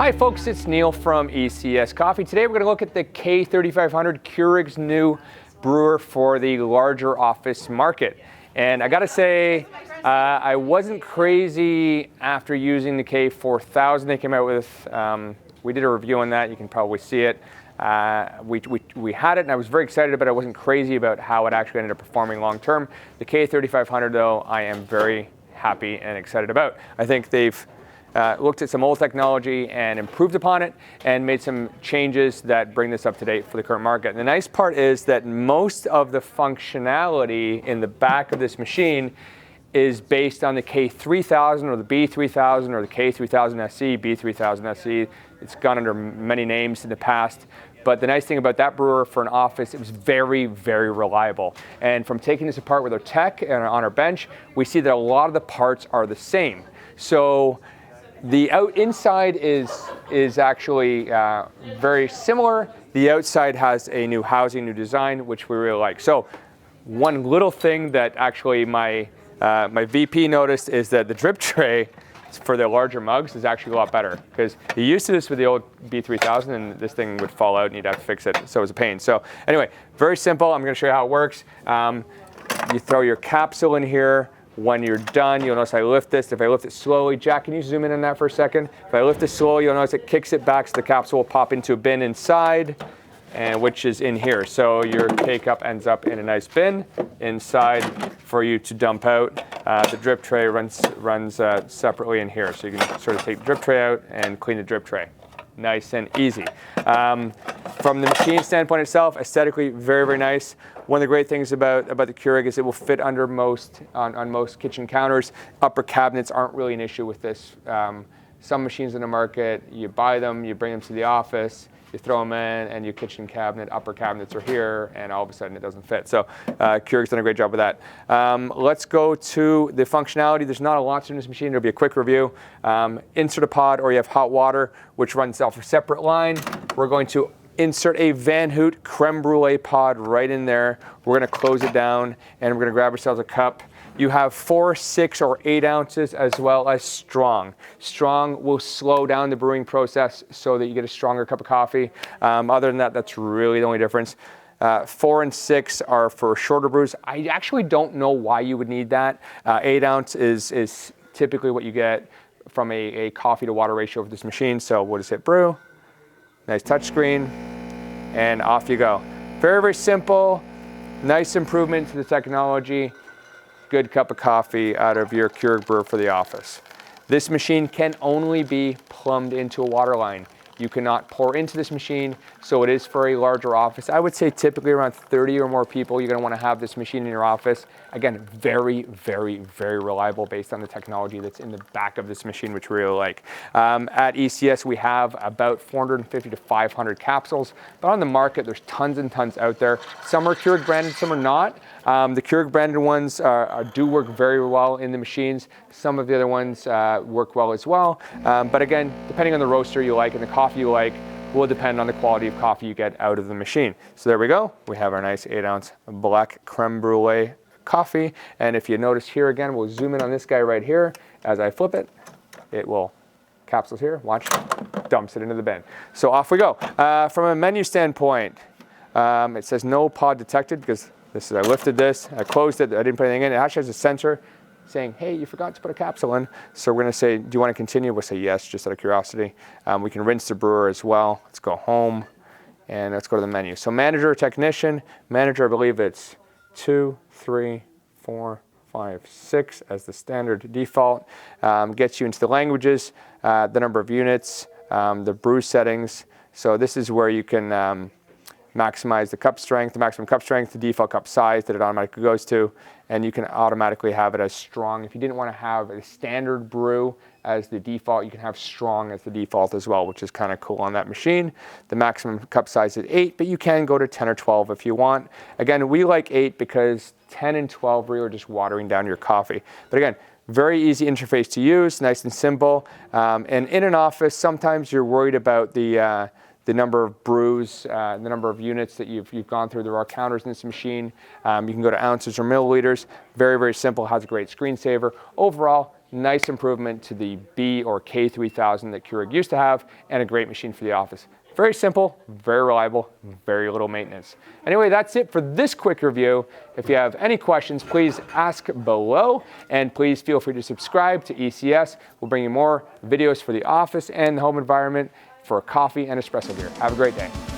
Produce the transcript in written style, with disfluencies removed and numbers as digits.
Hi folks, it's Neil from ECS Coffee. Today we're going to look at the K3500, Keurig's new brewer for the larger office market. And I gotta say, I wasn't crazy after using the K4000 they came out with. We did a review on that, you can probably see it. We had it and I was very excited about it. I wasn't crazy about how it actually ended up performing long term. The K3500 though, I am very happy and excited about. I think they've looked at some old technology and improved upon it and made some changes that bring this up to date for the current market. And the nice part is that most of the functionality in the back of this machine is based on the K3000 or the B3000 or the K3000 SE, B3000 SE. It's gone under many names in the past. But the nice thing about that brewer for an office, it was very, very reliable. And from taking this apart with our tech and on our bench, we see that a lot of the parts are the same. So the inside is actually very similar. The outside has a new housing, new design, which we really like. So one little thing that actually my VP noticed is that the drip tray for the larger mugs is actually a lot better, because you used to this with the old B3000 and this thing would fall out and you'd have to fix it, so it was a pain. So anyway, very simple. I'm going to show you how it works. You throw your capsule in here. When you're done, you'll notice I lift this. If I lift it slowly, Jack, can you zoom in on that for a second? If I lift it slowly, you'll notice it kicks it back so the capsule will pop into a bin inside, and which is in here. So your K-cup ends up in a nice bin inside for you to dump out. The drip tray runs separately in here. So you can sort of take the drip tray out and clean the drip tray. Nice and easy. From the machine standpoint itself, aesthetically very, very nice. One of the great things about the Keurig is it will fit under on most kitchen counters. Upper cabinets aren't really an issue with this. Some machines in the market, you buy them, you bring them to the office, you throw them in, and your kitchen cabinet, upper cabinets are here, and all of a sudden it doesn't fit. So Keurig's done a great job with that. Let's go to the functionality. There's not a lot to this machine. It'll be a quick review. Insert a pod, or you have hot water, which runs off a separate line. We're going to insert a Van Hoot creme brulee pod right in there. We're going to close it down, and we're going to grab ourselves a cup. You have 4, 6, or 8 ounces, as well as strong. Strong will slow down the brewing process so that you get a stronger cup of coffee. Other than that, that's really the only difference. 4 and 6 are for shorter brews. I actually don't know why you would need that. 8 ounce is typically what you get from a coffee to water ratio for this machine. So we'll just hit brew. Nice touch screen, and off you go. Very, very simple. Nice improvement to the technology. Good cup of coffee out of your Keurig brewer for the office. This machine can only be plumbed into a water line. You cannot pour into this machine, so it is for a larger office. I would say typically around 30 or more people, you're going to want to have this machine in your office. Again, very, very, very reliable based on the technology that's in the back of this machine, which we really like. At ECS, we have about 450 to 500 capsules, but on the market, there's tons and tons out there. Some are Keurig branded, some are not. The Keurig branded ones do work very well in the machines. Some of the other ones work well as well. But again, depending on the roaster you like and the coffee you like, will depend on the quality of coffee you get out of the machine. So there we go. We have our nice 8-ounce black creme brulee coffee. And if you notice here again, we'll zoom in on this guy right here. As I flip it, it will, capsules here, watch, dumps it into the bin. So off we go. From a menu standpoint, it says no pod detected because I lifted this, I closed it, I didn't put anything in. It actually has a sensor saying, hey, you forgot to put a capsule in. So we're going to say, do you want to continue? We'll say yes, just out of curiosity. We can rinse the brewer as well. Let's go home, and let's go to the menu. So manager, technician. Manager, I believe it's 2, 3, 4, 5, 6 as the standard default. Gets you into the languages, the number of units, the brew settings. So this is where you can maximize the cup strength, the maximum cup strength, the default cup size that it automatically goes to, and you can automatically have it as strong. If you didn't want to have a standard brew as the default, you can have strong as the default as well, which is kind of cool on that machine. The maximum cup size is 8, but you can go to 10 or 12 if you want. Again, we like 8 because 10 and 12 really are just watering down your coffee. But again, very easy interface to use, nice and simple. And in an office, sometimes you're worried about the number of brews, the number of units that you've gone through. There are counters in this machine. You can go to ounces or milliliters. Very, very simple, has a great screensaver. Overall, nice improvement to the B or K3000 that Keurig used to have, and a great machine for the office. Very simple, very reliable, very little maintenance. Anyway, that's it for this quick review. If you have any questions, please ask below, and please feel free to subscribe to ECS. We'll bring you more videos for the office and the home environment for coffee and espresso gear. Have a great day.